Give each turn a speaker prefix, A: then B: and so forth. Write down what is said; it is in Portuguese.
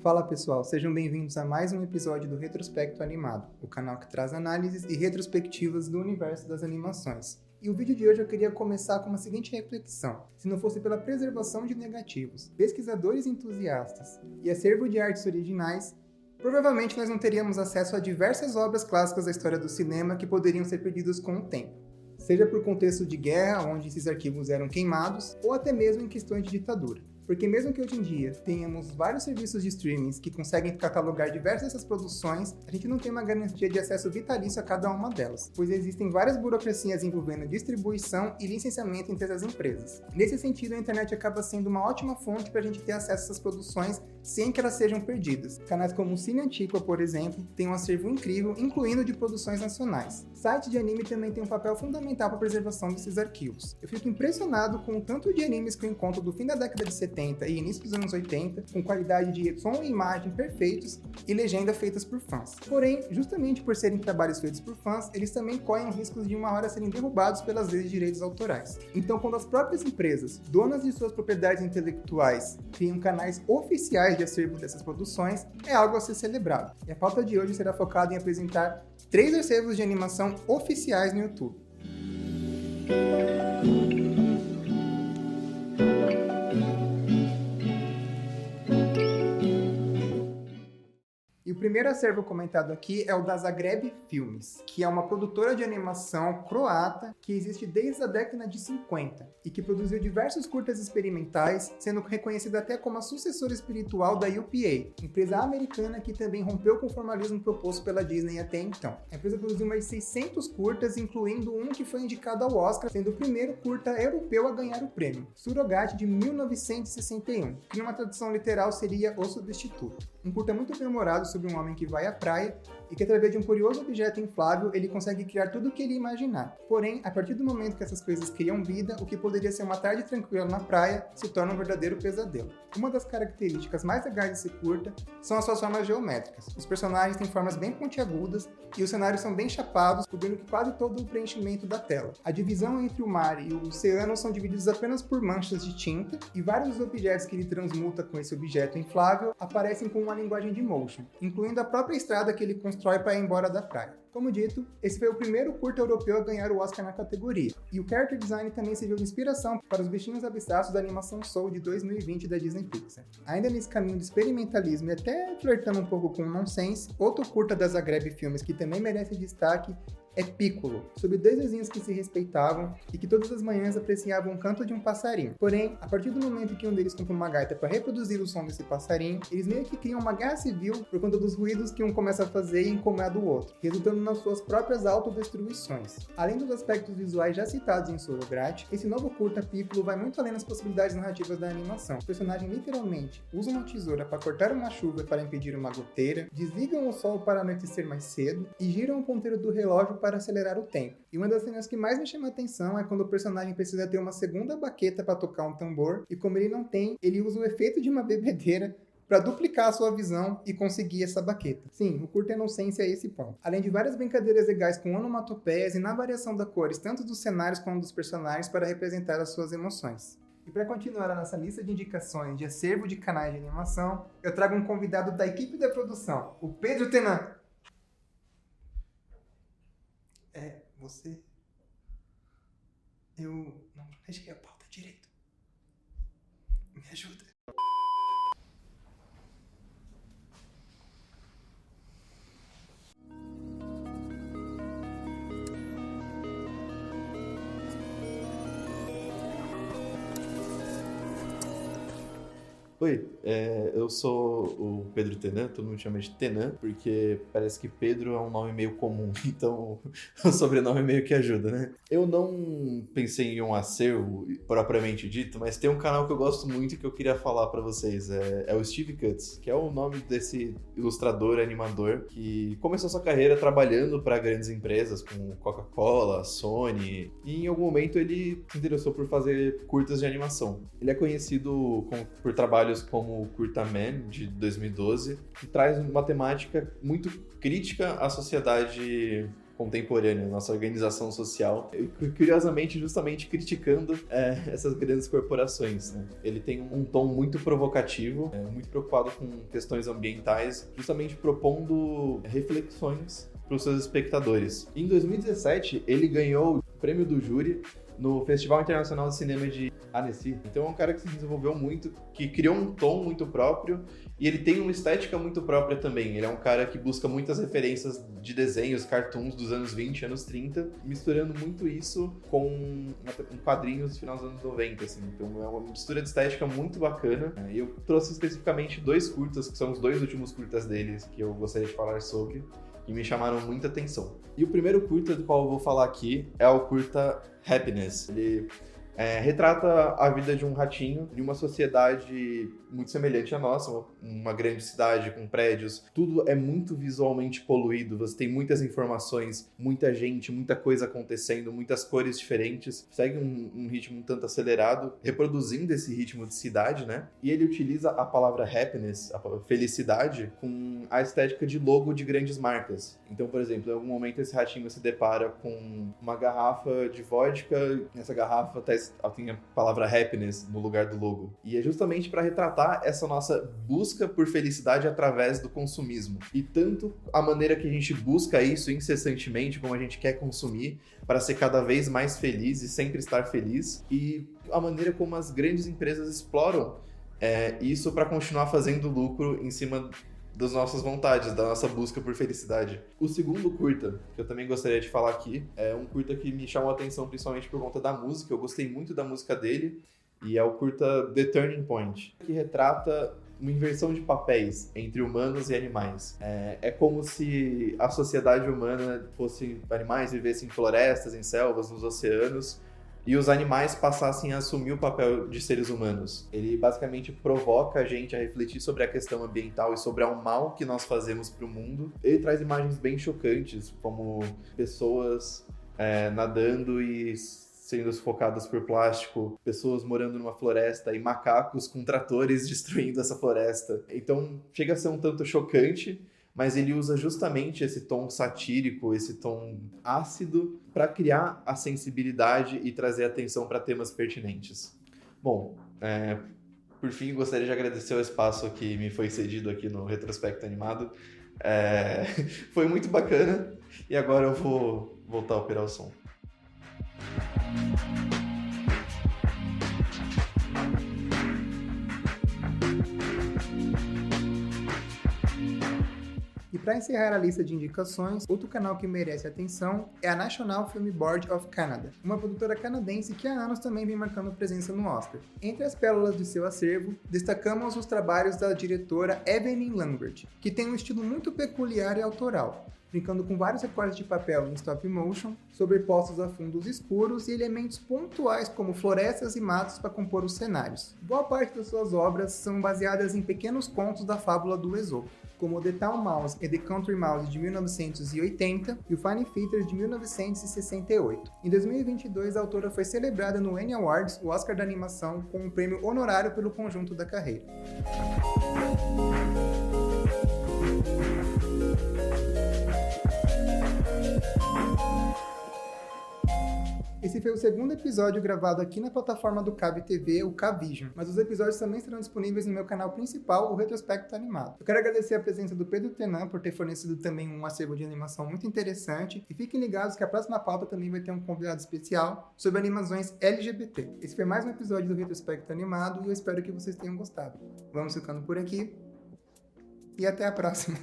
A: Fala pessoal, sejam bem-vindos a mais um episódio do Retrospecto Animado, o canal que traz análises e retrospectivas do universo das animações. E o vídeo de hoje eu queria começar com uma seguinte reflexão: se não fosse pela preservação de negativos, pesquisadores entusiastas e acervo de artes originais, provavelmente nós não teríamos acesso a diversas obras clássicas da história do cinema que poderiam ser perdidas com o tempo. Seja por contexto de guerra, onde esses arquivos eram queimados, ou até mesmo em questões de ditadura. Porque mesmo que hoje em dia tenhamos vários serviços de streaming que conseguem catalogar diversas dessas produções, a gente não tem uma garantia de acesso vitalício a cada uma delas, pois existem várias burocracias envolvendo distribuição e licenciamento entre essas empresas. Nesse sentido, a internet acaba sendo uma ótima fonte para a gente ter acesso a essas produções sem que elas sejam perdidas. Canais como o Cine Antiqua, por exemplo, têm um acervo incrível, incluindo de produções nacionais. Sites de anime também têm um papel fundamental para a preservação desses arquivos. Eu fico impressionado com o tanto de animes que eu encontro do fim da década de 70 e início dos anos 80, com qualidade de som e imagem perfeitos e legenda feitas por fãs. Porém, justamente por serem trabalhos feitos por fãs, eles também correm riscos de uma hora serem derrubados pelas leis de direitos autorais. Então, quando as próprias empresas, donas de suas propriedades intelectuais, criam canais oficiais de acervo dessas produções, é algo a ser celebrado. E a pauta de hoje será focada em apresentar 3 acervos de animação oficiais no YouTube. E o primeiro acervo comentado aqui é o da Zagreb Filmes, que é uma produtora de animação croata que existe desde a década de 50 e que produziu diversos curtas experimentais, sendo reconhecida até como a sucessora espiritual da UPA, empresa americana que também rompeu com o formalismo proposto pela Disney até então. A empresa produziu mais de 600 curtas, incluindo um que foi indicado ao Oscar, sendo o primeiro curta europeu a ganhar o prêmio, Surrogate, de 1961, que numa tradução literal seria O Substituto. Um curta muito memorado sobre um homem que vai à praia e que, através de um curioso objeto inflável, ele consegue criar tudo o que ele imaginar. Porém, a partir do momento que essas coisas criam vida, o que poderia ser uma tarde tranquila na praia se torna um verdadeiro pesadelo. Uma das características mais legais desse curta são as suas formas geométricas. Os personagens têm formas bem pontiagudas e os cenários são bem chapados, cobrindo quase todo o preenchimento da tela. A divisão entre o mar e o oceano são divididos apenas por manchas de tinta, e vários dos objetos que ele transmuta com esse objeto inflável aparecem com uma linguagem de motion, incluindo a própria estrada que ele constrói para ir embora da praia. Como dito, esse foi o primeiro curta europeu a ganhar o Oscar na categoria, e o character design também serviu de inspiração para os bichinhos abstratos da animação Soul de 2020 da Disney Pixar. Ainda nesse caminho de experimentalismo e até flertando um pouco com o nonsense, outro curta da Zagreb Filmes que também merece destaque é Piccolo, sobre 2 vizinhos que se respeitavam e que todas as manhãs apreciavam o canto de um passarinho. Porém, a partir do momento que um deles compra uma gaita para reproduzir o som desse passarinho, eles meio que criam uma guerra civil por conta dos ruídos que um começa a fazer e incomoda o outro, resultando nas suas próprias autodestruições. Além dos aspectos visuais já citados em Surrogate, esse novo curta Piccolo vai muito além das possibilidades narrativas da animação. O personagem literalmente usa uma tesoura para cortar uma chuva para impedir uma goteira, desligam o sol para anoitecer mais cedo e giram o ponteiro do relógio para acelerar o tempo. E uma das cenas que mais me chama a atenção é quando o personagem precisa ter uma segunda baqueta para tocar um tambor, e como ele não tem, ele usa o efeito de uma bebedeira para duplicar a sua visão e conseguir essa baqueta. Sim, o curta é nonsense a esse ponto. Além de várias brincadeiras legais com onomatopeias e na variação das cores, tanto dos cenários quanto dos personagens, para representar as suas emoções. E para continuar a nossa lista de indicações de acervo de canais de animação, eu trago um convidado da equipe da produção, o Pedro Tenan. Você... Eu não planejei a pauta direito. Me ajuda.
B: Oi, eu sou o Pedro Tenan, todo mundo chama de Tenan, porque parece que Pedro é um nome meio comum, então o sobrenome meio que ajuda, né? Eu não pensei em um acervo propriamente dito, mas tem um canal que eu gosto muito e que eu queria falar pra vocês, é o Steve Cutts, que é o nome desse ilustrador, animador, que começou sua carreira trabalhando para grandes empresas, como Coca-Cola, Sony, e em algum momento ele se interessou por fazer curtas de animação. Ele é conhecido por trabalhos como o Curta Man, de 2012, que traz uma temática muito crítica à sociedade contemporânea, nossa organização social. E, curiosamente, justamente criticando essas grandes corporações, né? Ele tem um tom muito provocativo, muito preocupado com questões ambientais, justamente propondo reflexões para os seus espectadores. Em 2017, ele ganhou o prêmio do júri no Festival Internacional de Cinema de Annecy. Então é um cara que se desenvolveu muito, que criou um tom muito próprio e ele tem uma estética muito própria também. Ele é um cara que busca muitas referências de desenhos, cartoons dos anos 20, anos 30, misturando muito isso com quadrinhos do final dos anos 90, assim. Então é uma mistura de estética muito bacana. E eu trouxe especificamente 2 curtas, que são os 2 últimos curtas deles, que eu gostaria de falar sobre, que me chamaram muita atenção. E o primeiro curta do qual eu vou falar aqui é o curta Happiness. Ele retrata a vida de um ratinho em uma sociedade muito semelhante à nossa, uma grande cidade com prédios. Tudo é muito visualmente poluído, você tem muitas informações, muita gente, muita coisa acontecendo, muitas cores diferentes. Segue um ritmo um tanto acelerado, reproduzindo esse ritmo de cidade, né? E ele utiliza a palavra happiness, a palavra felicidade, com a estética de logo de grandes marcas. Então, por exemplo, em algum momento esse ratinho se depara com uma garrafa de vodka, nessa garrafa tem a palavra happiness no lugar do logo. E é justamente para retratar essa nossa busca por felicidade através do consumismo. E tanto a maneira que a gente busca isso incessantemente, como a gente quer consumir para ser cada vez mais feliz e sempre estar feliz, e a maneira como as grandes empresas exploram isso para continuar fazendo lucro em cima das nossas vontades, da nossa busca por felicidade. O segundo curta, que eu também gostaria de falar aqui, é um curta que me chamou a atenção principalmente por conta da música. Eu gostei muito da música dele, e é o curta The Turning Point, que retrata uma inversão de papéis entre humanos e animais. É como se a sociedade humana fosse animais, vivessem em florestas, em selvas, nos oceanos, e os animais passassem a assumir o papel de seres humanos. Ele basicamente provoca a gente a refletir sobre a questão ambiental e sobre o mal que nós fazemos para o mundo. Ele traz imagens bem chocantes, como pessoas nadando e sendo sufocadas por plástico, pessoas morando numa floresta e macacos com tratores destruindo essa floresta. Então chega a ser um tanto chocante, mas ele usa justamente esse tom satírico, esse tom ácido, para criar a sensibilidade e trazer atenção para temas pertinentes. Bom, por fim, gostaria de agradecer o espaço que me foi cedido aqui no Retrospecto Animado. Foi muito bacana, e agora eu vou voltar a operar o som.
A: E para encerrar a lista de indicações, outro canal que merece atenção é a National Film Board of Canada, uma produtora canadense que há anos também vem marcando presença no Oscar. Entre as pérolas de seu acervo, destacamos os trabalhos da diretora Evelyn Lambert, que tem um estilo muito peculiar e autoral, brincando com vários recortes de papel em stop motion, sobrepostos a fundos escuros e elementos pontuais como florestas e matos para compor os cenários. Boa parte das suas obras são baseadas em pequenos contos da fábula do Esopo, como The Town Mouse e The Country Mouse de 1980 e o Fine Features de 1968. Em 2022, a autora foi celebrada no Annie Awards, o Oscar da animação, com um prêmio honorário pelo conjunto da carreira. Esse foi o segundo episódio gravado aqui na plataforma do Cab TV, o Cavision, mas os episódios também estarão disponíveis no meu canal principal, o Retrospecto Animado. Eu quero agradecer a presença do Pedro Tenan por ter fornecido também um acervo de animação muito interessante, e fiquem ligados que a próxima pauta também vai ter um convidado especial sobre animações LGBT. Esse foi mais um episódio do Retrospecto Animado e eu espero que vocês tenham gostado. Vamos ficando por aqui e até a próxima!